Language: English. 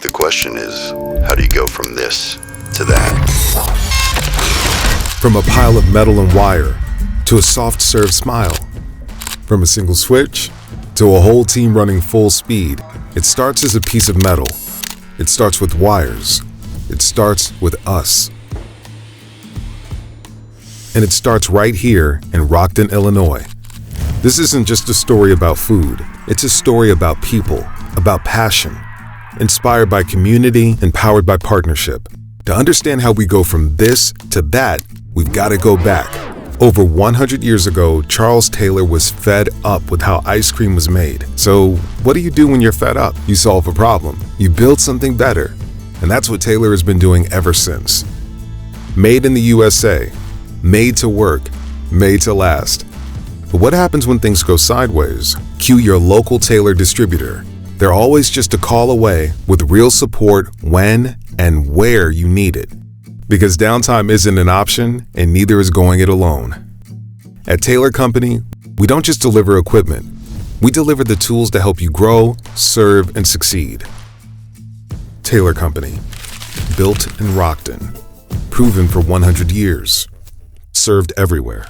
think the question is, how do you go from this to that? From a pile of metal and wire to a soft serve smile. From a single switch to a whole team running full speed. It starts as a piece of metal. It starts with wires. It starts with us. And it starts right here in Rockton, Illinois. This isn't just a story about food. It's a story about people, about passion, inspired by community and powered by partnership. To understand how we go from this to that, we've got to go back. Over 100 years ago, Charles Taylor was fed up with how ice cream was made. So what do you do when you're fed up? You solve a problem. You build something better. And that's what Taylor has been doing ever since. Made in the USA, made to work, made to last. But what happens when things go sideways? Cue your local Taylor distributor. They're always just a call away with real support when and where you need it. Because downtime isn't an option, and neither is going it alone. At Taylor Company, we don't just deliver equipment. We deliver the tools to help you grow, serve, and succeed. Taylor Company, built in Rockton, proven for 100 years, served everywhere.